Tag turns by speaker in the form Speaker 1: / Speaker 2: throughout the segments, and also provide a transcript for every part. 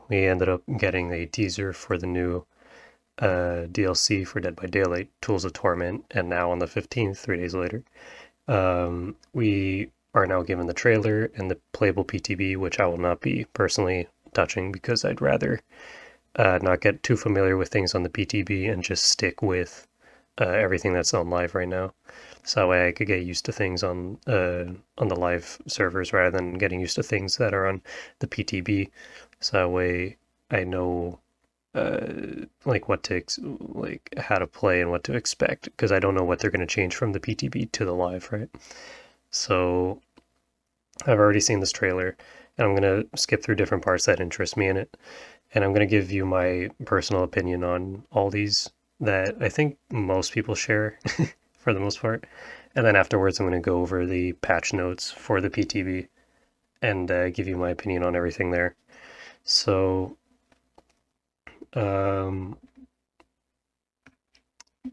Speaker 1: We ended up getting a teaser for the new DLC for Dead by Daylight, Tools of Torment, and now on the 15th, 3 days later, we are now given the trailer and the playable PTB, which I will not be personally touching because I'd rather not get too familiar with things on the PTB and just stick with everything that's on live right now. So that way I could get used to things on the live servers rather than getting used to things that are on the PTB. So that way I know like like how to play and what to expect because I don't know what they're going to change from the PTB to the live, right? So I've already seen this trailer and I'm going to skip through different parts that interest me in it, and I'm going to give you my personal opinion on all these that I think most people share for the most part. And then afterwards, I'm going to go over the patch notes for the PTB and give you my opinion on everything there. So, um,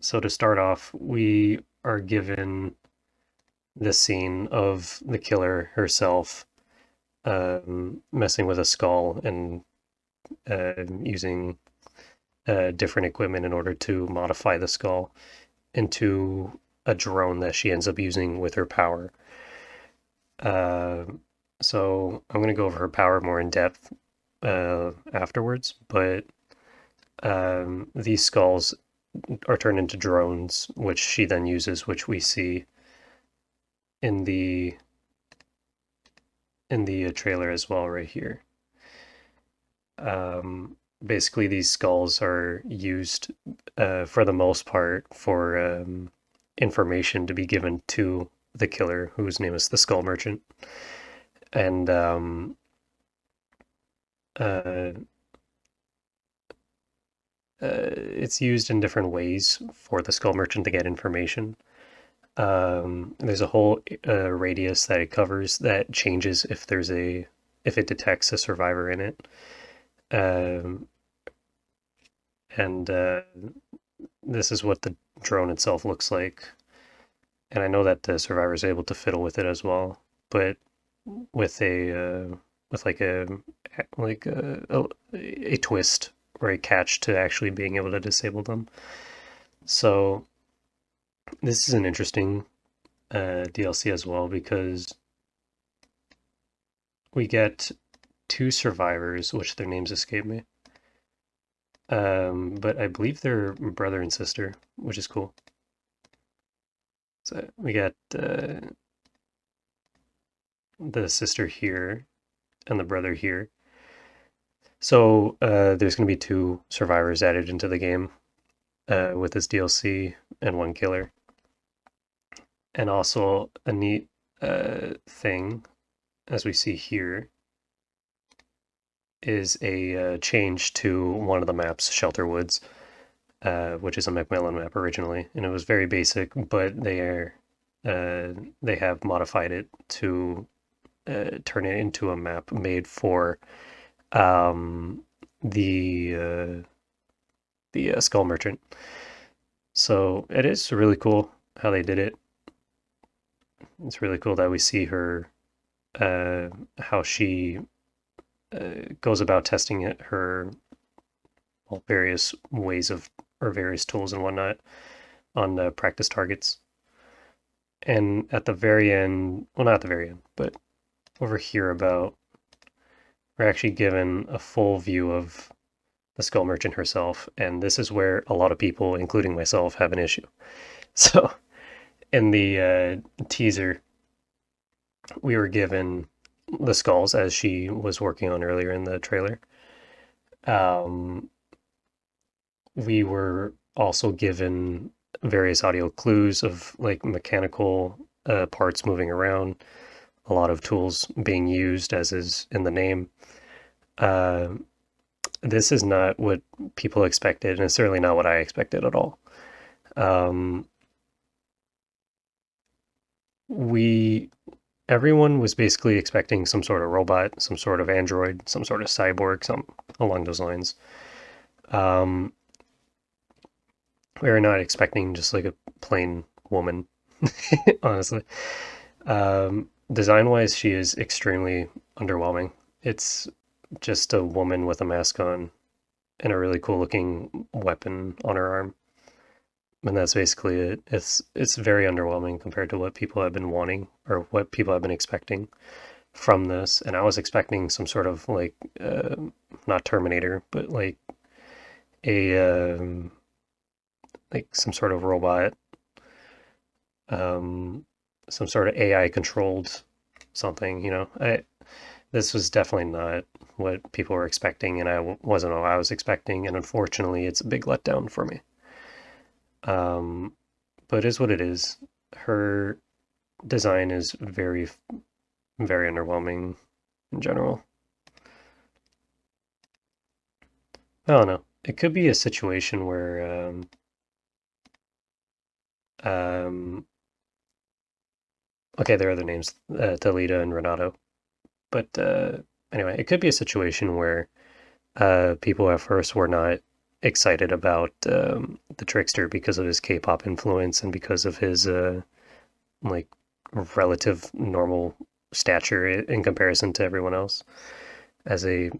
Speaker 1: so to start off, we are given the scene of the killer herself messing with a skull and using different equipment in order to modify the skull into a drone that she ends up using with her power. Uh, so I'm going to go over her power more in depth afterwards, but these skulls are turned into drones, which she then uses, which we see in the trailer as well, right here. Basically, these skulls are used for the most part for information to be given to the killer, whose name is the Skull Merchant, and uh, it's used in different ways for the Skull Merchant to get information. There's a whole radius that it covers that changes if it detects a survivor in it. Um, and This is what the drone itself looks like. And I know that the survivor is able to fiddle with it as well, but with with a twist or a catch to actually being able to disable them. So this is an interesting DLC as well because we get two survivors, which their names escape me. But I believe they're brother and sister, which is cool. So we got the sister here and the brother here. So there's going to be two survivors added into the game with this DLC and one killer. And also a neat thing, as we see here, is a change to one of the maps, Shelter Woods, which is a Macmillan map originally, and it was very basic, but they have modified it to turn it into a map made for um, the Skull Merchant. So it is really cool how they did it. It's really cool that we see her, how she goes about testing her various ways of or various tools and whatnot on practice targets. And at the very end, well, not at the very end, but over here about, we're actually given a full view of the Skull Merchant herself, and this is where a lot of people, including myself, have an issue. So in the teaser, we were given the skulls as she was working on earlier in the trailer. Um, we were also given various audio clues of like mechanical parts moving around, a lot of tools being used, as is in the name. Uh, this is not what people expected, and it's certainly not what I expected at all. Um, we Everyone was basically expecting some sort of robot, some sort of android, some sort of cyborg, some along those lines. Um, we were not expecting just like a plain woman, honestly. Design wise, she is extremely underwhelming. It's just a woman with a mask on and a really cool looking weapon on her arm. And that's basically it. It's very underwhelming compared to what people have been wanting or what people have been expecting from this. And I was expecting some sort of like not Terminator, but a like some sort of robot, um, some sort of AI controlled something. This was definitely not what people were expecting, and wasn't what I was expecting. And unfortunately, it's a big letdown for me. But it is what it is. Her design is very, very underwhelming in general. I don't know. It could be a situation where, um, okay, there are other names, Talita and Renato. But anyway, it could be a situation where people at first were not excited about the Trickster because of his K-pop influence and because of his like relative normal stature in comparison to everyone else as a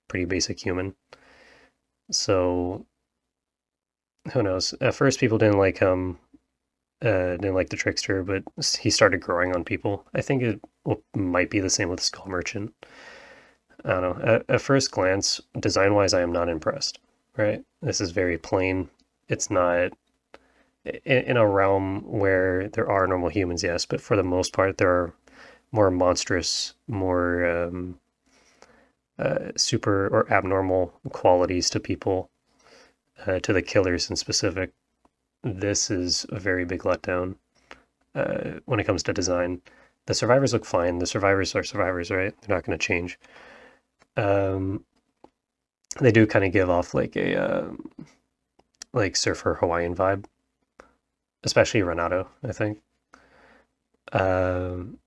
Speaker 1: pretty basic human. So who knows? At first, people didn't like the Trickster, but he started growing on people. I think it might be the same with Skull Merchant. I don't know. At first glance, design wise, I am not impressed. Right? This is very plain. It's not in a realm where there are normal humans, yes, but for the most part, there are more monstrous, more super or abnormal qualities to people, to the killers in specific. This is a very big letdown when it comes to design. The survivors look fine. The survivors are survivors, right? They're not going to change. Um, they do kind of give off like a like surfer Hawaiian vibe, especially Renato, I think. Um,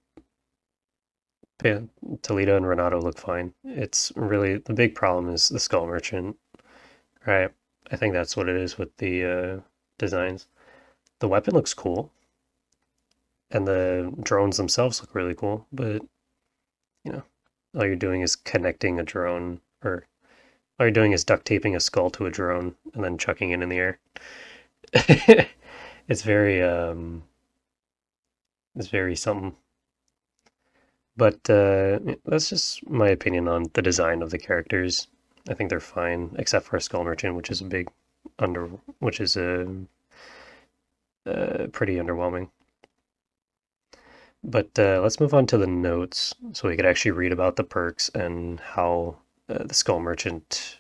Speaker 1: yeah, Toledo and Renato look fine. It's really the big problem is the Skull Merchant, right? I think that's what it is with the designs. The weapon looks cool, and the drones themselves look really cool, but you know, all you're doing is connecting a drone, or all you're doing is duct taping a skull to a drone and then chucking it in the air. It's very it's very something. But that's just my opinion on the design of the characters. I think they're fine, except for a Skull Merchant, which is a big under, which is pretty underwhelming. But let's move on to the notes so we could actually read about the perks and how the Skull Merchant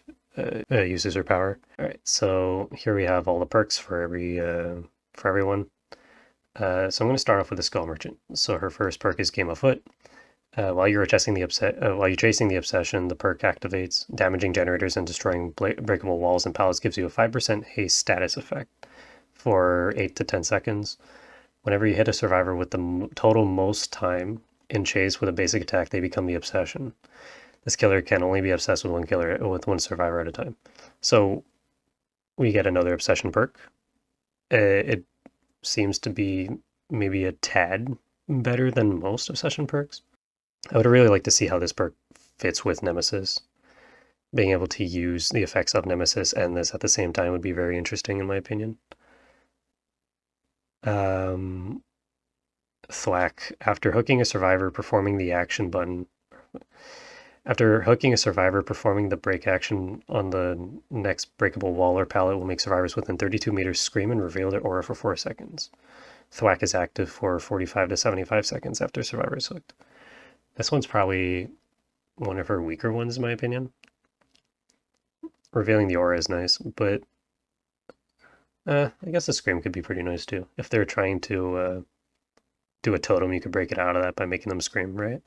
Speaker 1: uses her power. All right, so here we have all the perks for everyone. So I'm going to start off with the Skull Merchant. So her first perk is Game of Foot. While you're chasing the obsession, the perk activates. Damaging generators and destroying breakable walls and pallets gives you a 5% haste status effect for 8 to 10 seconds. Whenever you hit a survivor with the total most time in chase with a basic attack, they become the obsession. This killer can only be obsessed with one survivor at a time. So we get another obsession perk. It seems to be maybe a tad better than most obsession perks. I would really like to see how this perk fits with Nemesis. Being able to use the effects of Nemesis and this at the same time would be very interesting, in my opinion. Thwack. After hooking a survivor performing the action button. After hooking a survivor, performing the break action on the next breakable wall or pallet will make survivors within 32 meters scream and reveal their aura for 4 seconds. Thwack is active for 45 to 75 seconds after survivor is hooked. This one's probably one of her weaker ones, in my opinion. Revealing the aura is nice, but I guess the scream could be pretty nice too. If they're trying to do a totem, you could break it out of that by making them scream, right?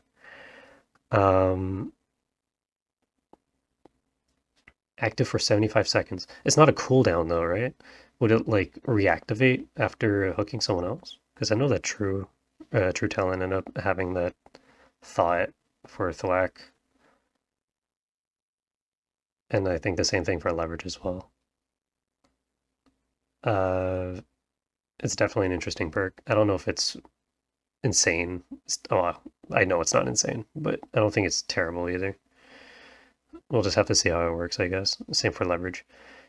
Speaker 1: Active for 75 seconds. It's not a cooldown though, right? Would it like reactivate after hooking someone else? Because I know that True Talent ended up having that thought for Thwack. And I think the same thing for Leverage as well. It's definitely an interesting perk. I don't know if it's insane. I know it's not insane, but I don't think it's terrible either. We'll just have to see how it works, I guess. Same for leverage.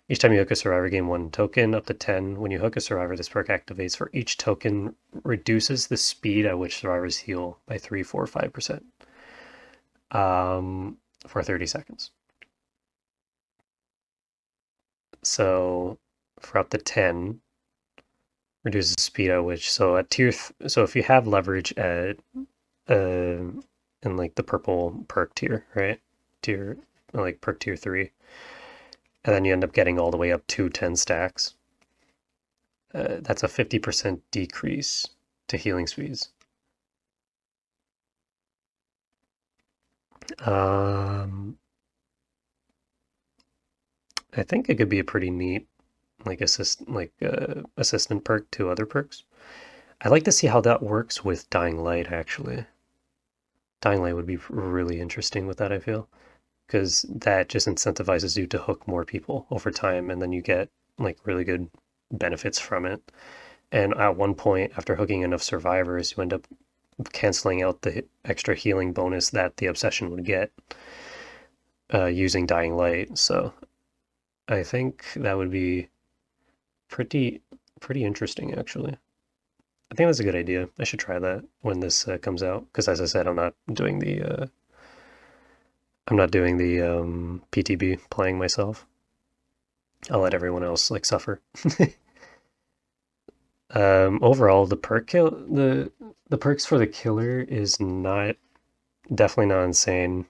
Speaker 1: Each time you hook a survivor, gain 1 token, up to 10. When you hook a survivor, this perk activates for each token, reduces the speed at which survivors heal by 3, 4, 5% for 30 seconds. So for up to 10, reduces the speed at which. So at so if you have leverage at in like the purple perk tier, right? Tier like perk tier 3, and then you end up getting all the way up to 10 stacks. That's a 50% decrease to healing speeds. I think it could be a pretty neat assistant perk to other perks. I'd like to see how that works with Dying Light, actually. Dying Light would be really interesting with that, I feel, because that just incentivizes you to hook more people over time, and then you get like really good benefits from it. And at one point, after hooking enough survivors, you end up canceling out the extra healing bonus that the obsession would get using Dying Light. So I think that would be pretty interesting, actually. I think that's a good idea. I should try that when this comes out, because as I said, I'm not doing the PTB playing myself. I'll let everyone else like suffer. Overall, the perks for the killer is not definitely not insane.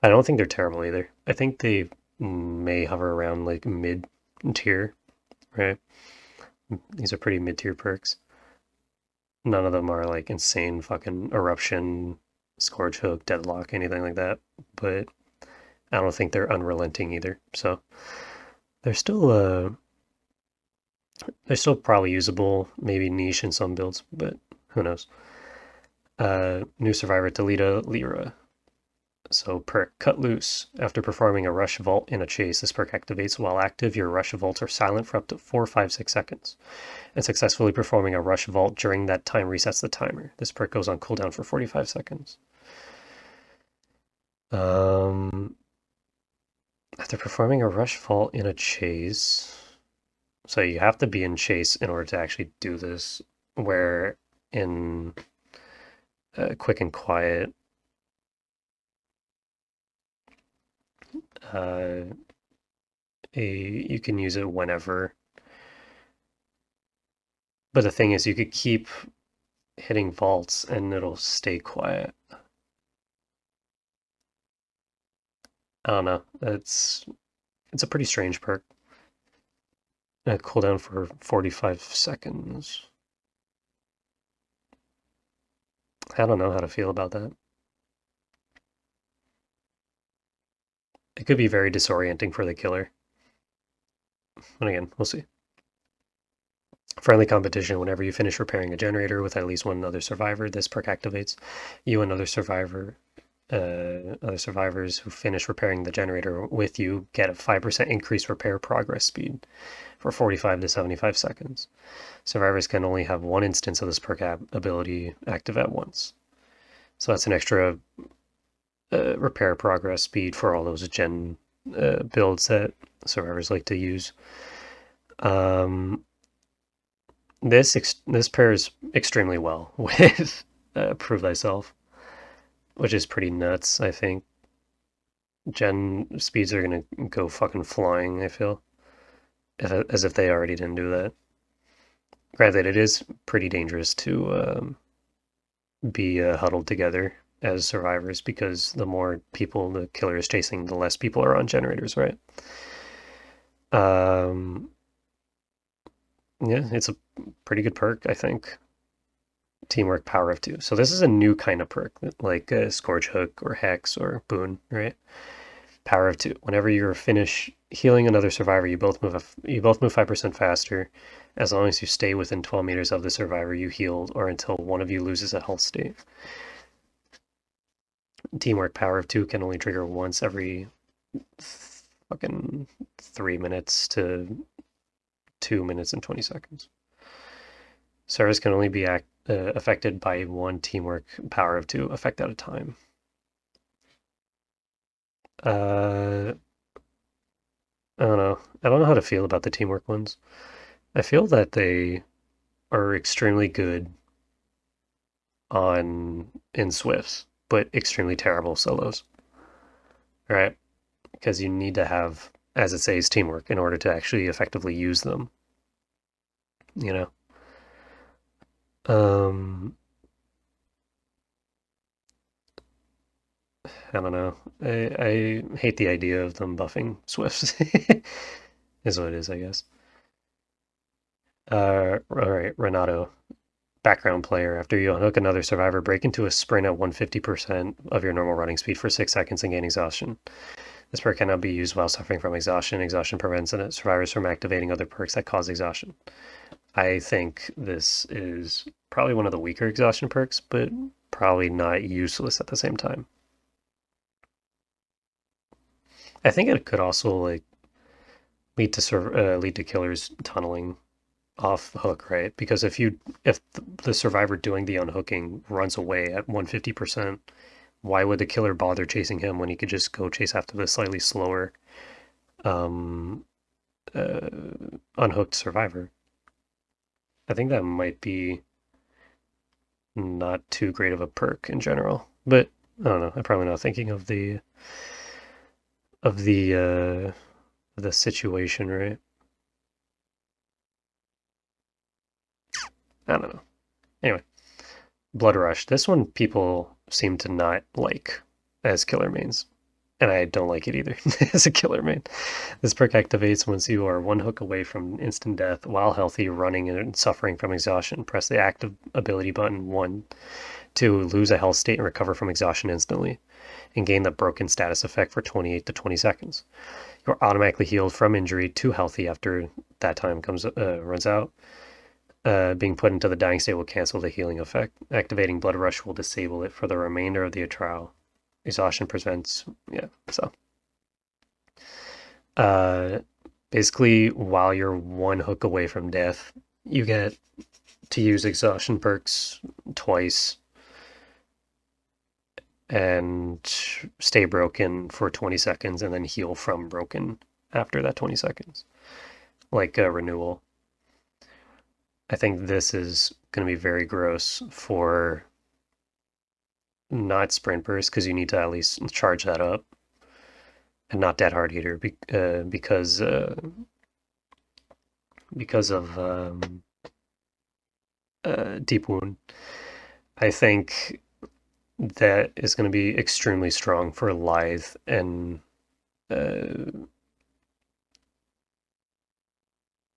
Speaker 1: I don't think they're terrible either. I think they may hover around like mid tier, right? These are pretty mid tier perks. None of them are like insane fucking eruption, scourge hook, deadlock, anything like that. But I don't think they're unrelenting either. So they're still probably usable, maybe niche in some builds, but who knows. New survivor Toledo Lyra. So perk Cut Loose. After performing a rush vault in a chase, this perk activates. While active, your rush vaults are silent for up to 4, 5, 6 seconds. And successfully performing a rush vault during that time resets the timer. This perk goes on cooldown for 45 seconds. After performing a rush vault in a chase, so you have to be in chase in order to actually do this, where in quick and quiet, you can use it whenever. But the thing is, you could keep hitting vaults and it'll stay quiet. I don't know. It's a pretty strange perk. Cooldown for 45 seconds. I don't know how to feel about that. It could be very disorienting for the killer. But again, we'll see. Friendly competition. Whenever you finish repairing a generator with at least one other survivor, this perk activates. You and other survivors who finish repairing the generator with you get a 5% increased repair progress speed for 45 to 75 seconds. Survivors can only have one instance of this perk ability active at once. So that's an extra repair progress speed for all those gen builds that survivors like to use. This pairs extremely well with Prove Thyself, which is pretty nuts, I think. Gen speeds are gonna go fucking flying, I feel. As if they already didn't do that. Granted, it is pretty dangerous to be huddled together as survivors, because the more people the killer is chasing, the less people are on generators, right? Yeah, it's a pretty good perk, I think. Teamwork Power of 2. So this is a new kind of perk, like Scourge Hook or Hex or Boon, right? Power of 2. Whenever you finish healing another survivor, you both move 5% faster. As long as you stay within 12 meters of the survivor you healed, or until one of you loses a health state. Teamwork Power of 2 can only trigger once every fucking 3 minutes to 2 minutes and 20 seconds. Service can only be affected by one Teamwork Power of 2 effect at a time. Uh, I don't know. I don't know how to feel about the teamwork ones. I feel that they are extremely good on in Swifts, but extremely terrible solos, right? Because you need to have, as it says, teamwork in order to actually effectively use them, you know? Um, I don't know. I hate the idea of them buffing Swifts, is what it is, I guess. All right, Renato, background player. After you unhook another survivor, break into a sprint at 150% of your normal running speed for 6 seconds and gain exhaustion. This perk cannot be used while suffering from exhaustion. Exhaustion prevents survivors from activating other perks that cause exhaustion. I think this is probably one of the weaker exhaustion perks, but probably not useless at the same time. I think it could also like lead to killers tunneling off hook, right? Because if the survivor doing the unhooking runs away at 150%, why would the killer bother chasing him when he could just go chase after the slightly slower um, uh, unhooked survivor? I think that might be not too great of a perk in general, but I don't know. I'm probably not thinking of of the situation, right? I don't know. Anyway, Blood Rush. This one people seem to not like as killer mains, and I don't like it either as a killer main. This perk activates once you are one hook away from instant death while healthy, running, and suffering from exhaustion. Press the active ability button 1 to lose a health state and recover from exhaustion instantly, and gain the broken status effect for 28 to 20 seconds. You're automatically healed from injury to healthy after that time runs out. Being put into the dying state will cancel the healing effect. Activating Blood Rush will disable it for the remainder of the trial. Exhaustion prevents, yeah, so. Uh, Basically, while you're one hook away from death, you get to use exhaustion perks twice and stay broken for 20 seconds and then heal from broken after that 20 seconds, like a renewal. I think this is going to be very gross for not sprint burst because you need to at least charge that up, and not dead hard eater because of deep wound. I think that is going to be extremely strong for lithe and uh,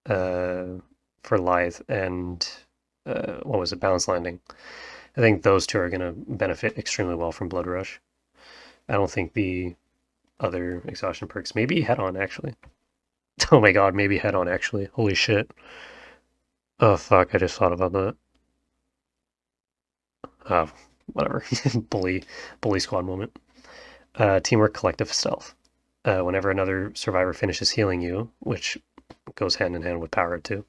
Speaker 1: uh, for lithe and what was it, balance landing. I think those two are going to benefit extremely well from Blood Rush. I don't think the other exhaustion perks, maybe head on actually. Oh my god, maybe head on actually. Holy shit. Oh fuck, I just thought about that. Oh, whatever. Bully squad moment. Teamwork, collective stealth. Whenever another survivor finishes healing you, which goes hand in hand with power too,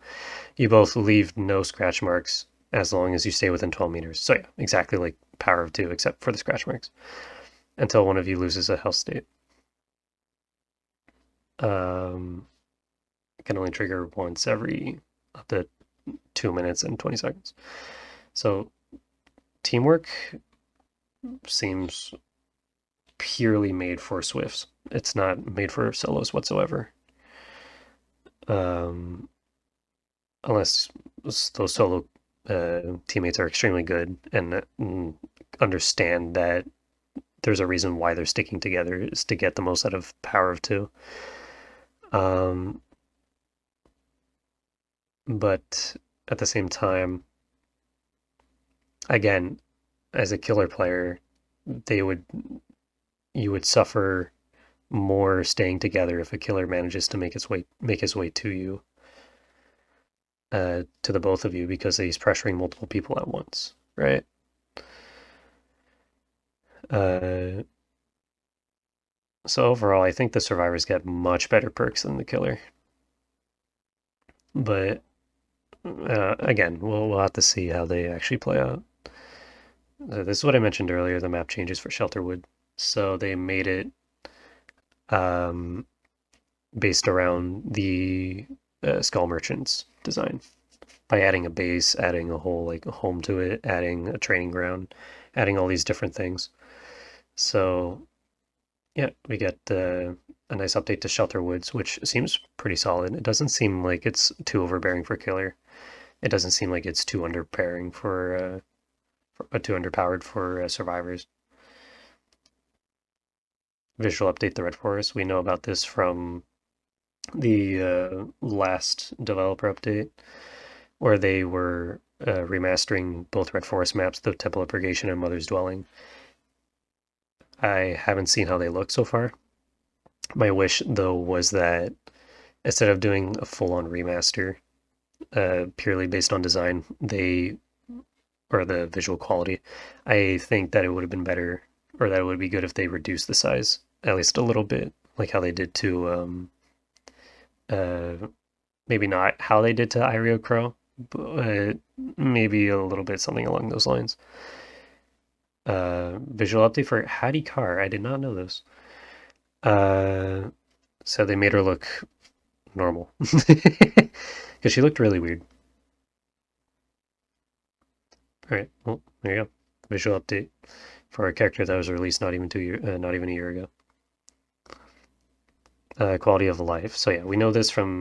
Speaker 1: you both leave no scratch marks as long as you stay within 12 meters. So yeah, exactly like power of 2, except for the scratch marks, until one of you loses a health state. It can only trigger once every up to 2 minutes and 20 seconds. So teamwork seems purely made for Swifts. It's not made for solos whatsoever. Um, Unless those solo teammates are extremely good and understand that there's a reason why they're sticking together is to get the most out of power of 2. Um, but at the same time, again, as a killer player, they would you would suffer more staying together if a killer manages to make his way to you, to the both of you, because he's pressuring multiple people at once, right? Uh, so overall, I think the survivors get much better perks than the killer, but again, we'll have to see how they actually play out. This is what I mentioned earlier, the map changes for Shelterwood. So they made it um, based around the Skull Merchant's design by adding a base, adding a whole like home to it, adding a training ground, adding all these different things. So yeah, we get a nice update to Shelter Woods, which seems pretty solid. It doesn't seem like it's too overbearing for killer. It doesn't seem like it's too underpowering for too underpowered for survivors. Visual update the Red Forest. We know about this from the last developer update, where they were remastering both Red Forest maps, the Temple of Purgation and Mother's Dwelling. I haven't seen how they look so far. My wish, though, was that instead of doing a full-on remaster, purely based on design, or the visual quality, I think that it would have been better, or that it would be good if they reduced the size at least a little bit, like how they did to uh, maybe not how they did to Irio Crow, but maybe a little bit something along those lines. Visual update for Hattie Carr. I did not know this. Uh, so they made her look normal because she looked really weird. All right, well there you go. Visual update for a character that was released not even a year ago. Quality of life. So yeah, we know this uh,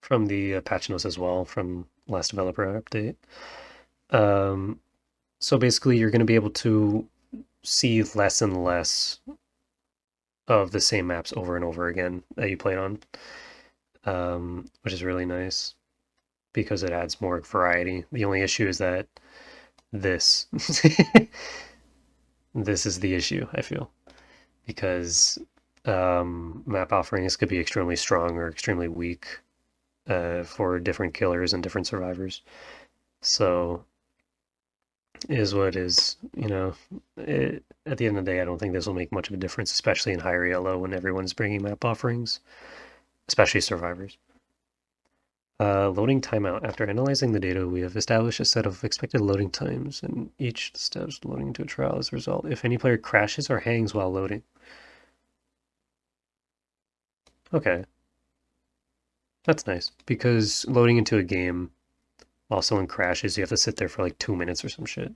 Speaker 1: from the patch notes as well from last developer update. Um, so basically, you're going to be able to see less and less of the same maps over and over again that you played on, which is really nice because it adds more variety. The only issue is that this this is the issue, I feel, because map offerings could be extremely strong or extremely weak for different killers and different survivors. So is what is, at the end of the day, I don't think this will make much of a difference, especially in higher yellow when everyone's bringing map offerings, especially survivors. Loading timeout. After analyzing the data, we have established a set of expected loading times, and each steps loading into a trial as a result. If any player crashes or hangs while loading. Okay, that's nice, because loading into a game while someone crashes, you have to sit there for like 2 minutes or some shit.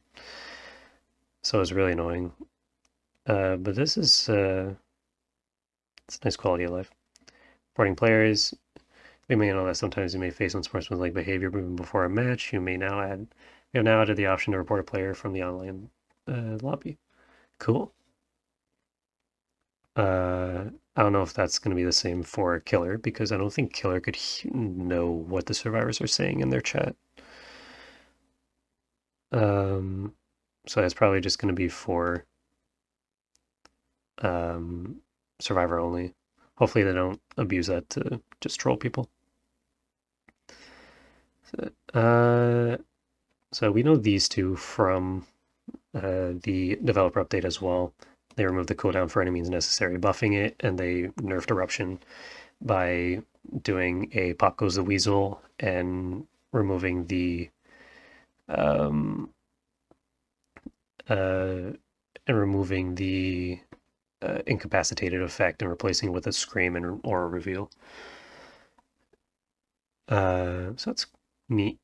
Speaker 1: So it's really annoying. But this is it's a nice quality of life. Reporting players. We may know that sometimes you may face unsportsmanlike behavior even before a match. We have now added the option to report a player from the online lobby. Cool. I don't know if that's going to be the same for Killer because I don't think Killer could know what the survivors are saying in their chat. So that's probably just going to be for Survivor only. Hopefully they don't abuse that to just troll people. So we know these two from the developer update as well. They removed the cooldown for any means necessary, buffing it, and they nerfed Eruption by doing a Pop Goes the Weasel and removing the um, uh, incapacitated effect and replacing it with a Scream and or a Reveal. So that's neat.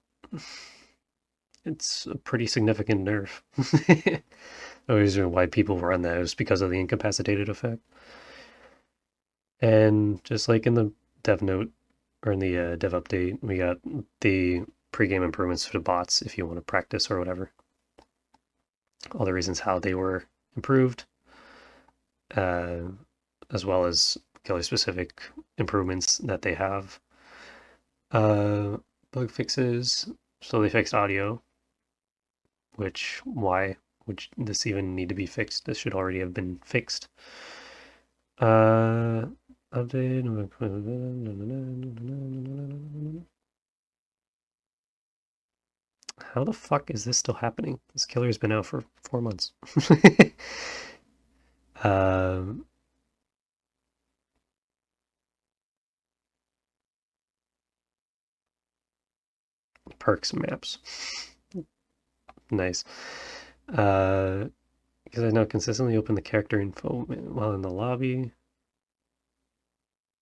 Speaker 1: It's a pretty significant nerf. The reason why people run that is because of the incapacitated effect. And just like in the dev note or in the dev update, we got the pregame improvements for the bots if you want to practice or whatever. All the reasons how they were improved, as well as killer specific improvements that they have. Bug fixes. So they fixed audio, why would this even need to be fixed? This should already have been fixed. Update. How the fuck is this still happening? This killer's been out for 4 months. um, Perks maps. Nice. Because I now consistently open the character info while in the lobby.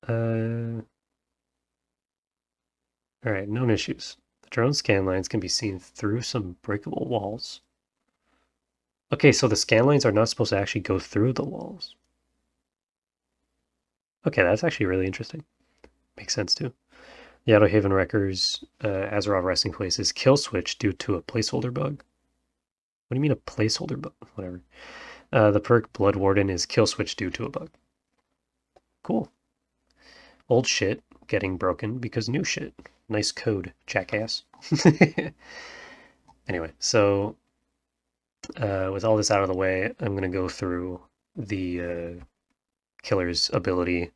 Speaker 1: Alright, known issues. The drone scan lines can be seen through some breakable walls. Okay, so the scan lines are not supposed to actually go through the walls. Okay, that's actually really interesting. Makes sense too. The Outer Haven Wreckers Azeroth resting place is kill switch due to a placeholder bug. What do you mean a placeholder bug? Whatever. The perk Blood Warden is kill switch due to a bug. Cool. Old shit getting broken because new shit. Nice code, jackass. Anyway, so with all this out of the way, I'm going to go through the killer's ability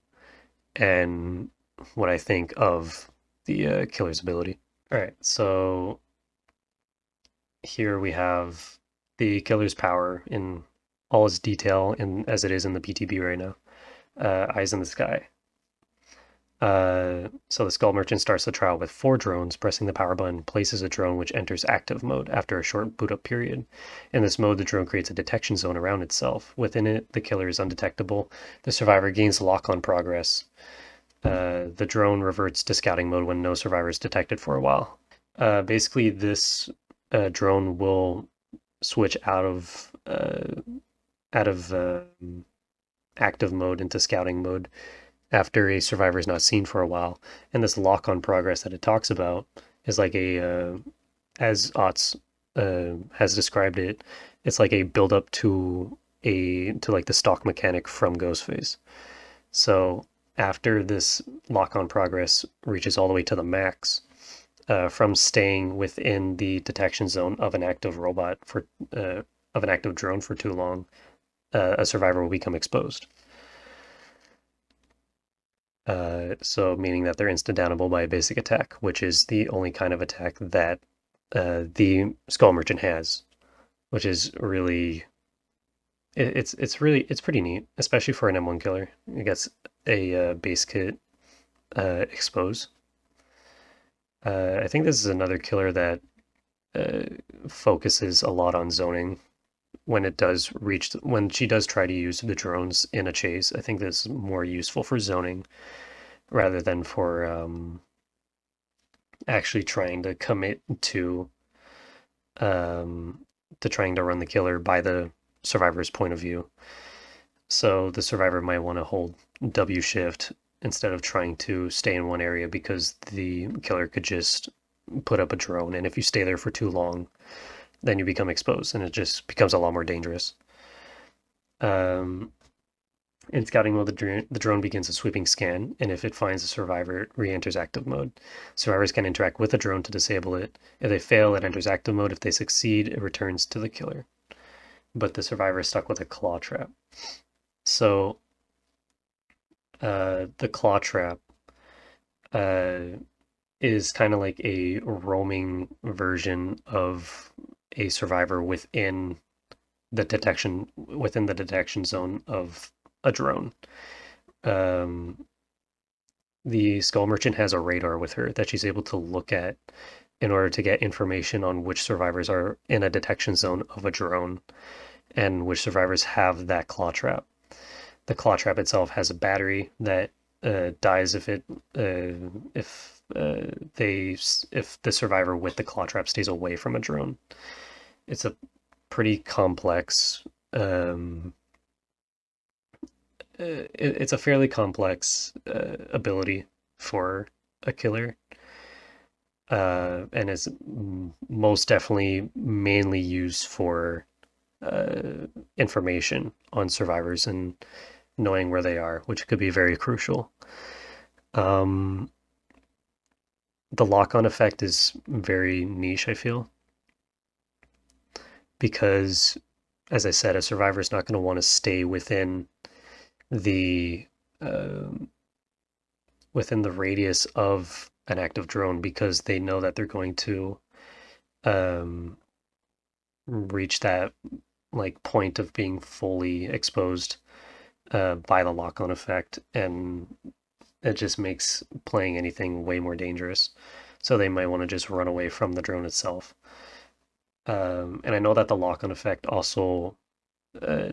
Speaker 1: and what I think of the killer's ability. All right, so here we have the killer's power in all its detail, as it is in the PTB right now. Eyes in the sky. So the Skull Merchant starts the trial with 4 drones. Pressing the power button places a drone which enters active mode after a short boot up period. In this mode, the drone creates a detection zone around itself. Within it, the killer is undetectable. The survivor gains lock-on progress. The drone reverts to scouting mode when no survivor is detected for a while. Basically, this drone will switch out of active mode into scouting mode after a survivor is not seen for a while. And this lock-on progress that it talks about is like as Otz has described it, it's like a build-up to like the stock mechanic from Ghostface. So after this lock-on progress reaches all the way to the max, from staying within the detection zone of an active robot of an active drone for too long, a survivor will become exposed. So meaning that they're insta-downable by a basic attack, which is the only kind of attack that the Skull Merchant has, which is really it's pretty neat, especially for an M1 killer. It gets a base kit expose. I think this is another killer that focuses a lot on zoning when when she does try to use the drones in a chase. I think this is more useful for zoning rather than for actually trying to commit to trying to run the killer by the survivor's point of view. So the survivor might want to hold W shift instead of trying to stay in one area because the killer could just put up a drone, and if you stay there for too long, then you become exposed, and it just becomes a lot more dangerous. In scouting mode, the drone begins a sweeping scan, and if it finds a survivor, it re-enters active mode. Survivors can interact with the drone to disable it. If they fail, it enters active mode. If they succeed, it returns to the killer. But the survivor is stuck with a claw trap. So the claw trap is kind of like a roaming version of a survivor within the detection zone of a drone. The Skull Merchant has a radar with her that she's able to look at in order to get information on which survivors are in a detection zone of a drone and which survivors have that claw trap. The claw trap itself has a battery that dies if the survivor with the claw trap stays away from a drone. It's a pretty complex. It's a fairly complex ability for a killer, and is most definitely mainly used for information on survivors and knowing where they are, which could be very crucial. The lock-on effect is very niche, I feel, because, as I said, a survivor is not going to want to stay within the radius of an active drone because they know that they're going to reach that like point of being fully exposed by the lock-on effect, and it just makes playing anything way more dangerous. So they might want to just run away from the drone itself. And I know that the lock-on effect also uh,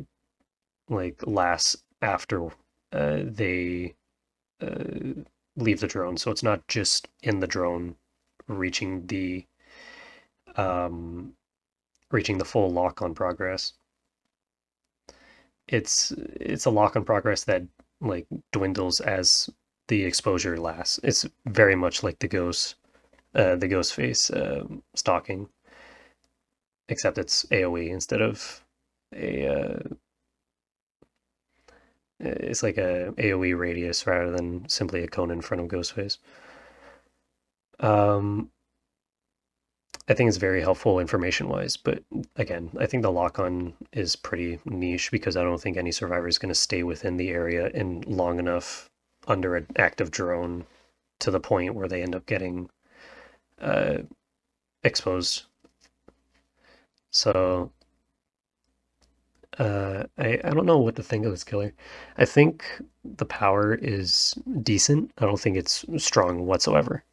Speaker 1: like lasts after they uh, leave the drone. So it's not just in the drone reaching the um, reaching the full lock on progress. It's a lock on progress that like dwindles as the exposure lasts. It's very much like the ghost face stalking, except it's AOE instead of a it's like a AOE radius rather than simply a cone in front of Ghostface. Um, I think it's very helpful information wise, but again, I think the lock on is pretty niche because I don't think any survivor is going to stay within the area in long enough under an active drone to the point where they end up getting uh, exposed. So I don't know what to think of this killer. I think the power is decent. I don't think it's strong whatsoever.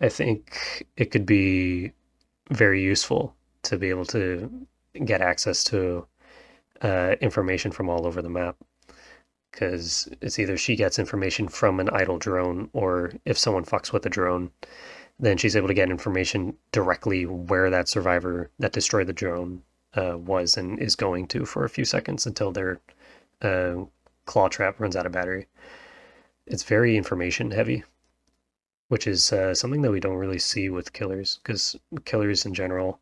Speaker 1: I think it could be very useful to be able to get access to information from all over the map because it's either she gets information from an idle drone or if someone fucks with the drone, then she's able to get information directly where that survivor that destroyed the drone was and is going to for a few seconds until their uh, claw trap runs out of battery. It's very information heavy, which is something that we don't really see with killers because killers in general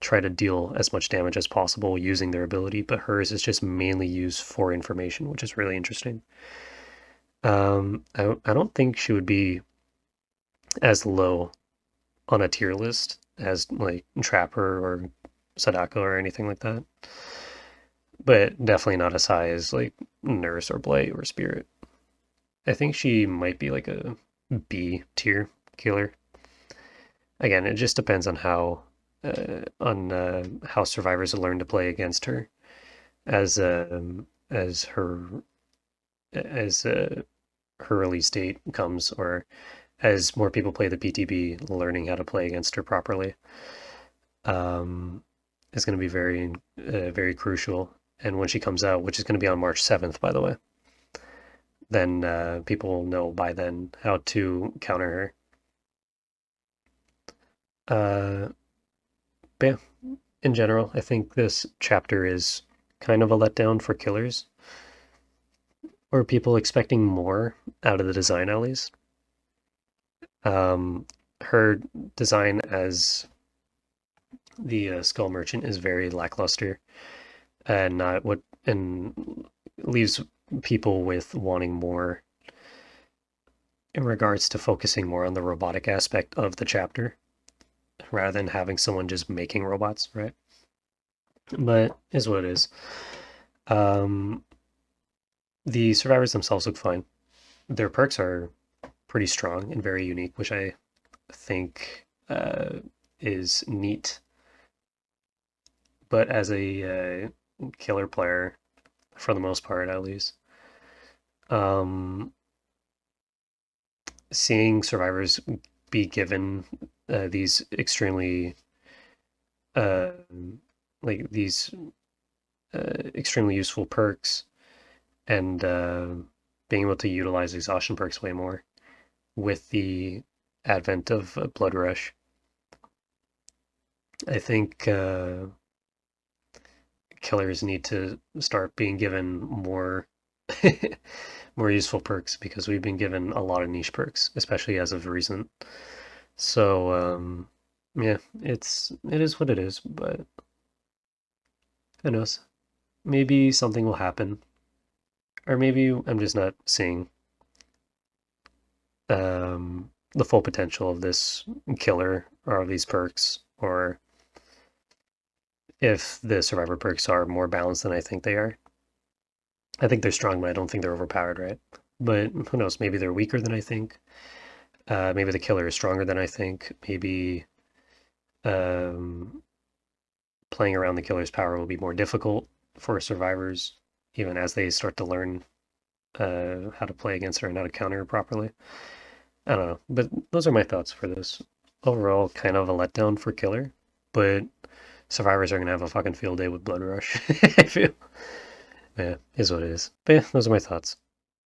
Speaker 1: try to deal as much damage as possible using their ability, but hers is just mainly used for information, which is really interesting. I don't think she would be as low on a tier list as like Trapper or Sadako or anything like that, but definitely not as high as like Nurse or Blight or Spirit. I think she might be like a B tier killer. Again, it just depends on how survivors learn to play against her as as her release date comes, or as more people play the PTB, learning how to play against her properly um, is going to be very crucial. And when she comes out, which is going to be on March 7th, by the way, then people will know by then how to counter her. But yeah, in general, I think this chapter is kind of a letdown for killers, or people expecting more out of the design at least. Um, her design as the skull merchant is very lackluster and not what and leaves people with wanting more in regards to focusing more on the robotic aspect of the chapter rather than having someone just making robots, right? But is what it is. Um, the survivors themselves look fine. Their perks are pretty strong and very unique, which I think is neat. But as a killer player, for the most part at least, um, seeing survivors be given these extremely uh, these extremely useful perks and being able to utilize exhaustion perks way more with the advent of Blood Rush. I think killers need to start being given more more useful perks because we've been given a lot of niche perks, especially as of recent. So yeah, it is what it is, but who knows? Maybe something will happen, or maybe I'm just not seeing the full potential of this killer or of these perks, or if the survivor perks are more balanced than I think they are. I think they're strong, but I don't think they're overpowered, right? But who knows? Maybe they're weaker than I think. Maybe the killer is stronger than I think. Maybe um, playing around the killer's power will be more difficult for survivors, even as they start to learn how to play against her and how to counter her properly. I don't know, but those are my thoughts for this. Overall, kind of a letdown for killer, but survivors are gonna have a fucking field day with Blood Rush. I feel. Yeah, is what it is. But yeah, those are my thoughts.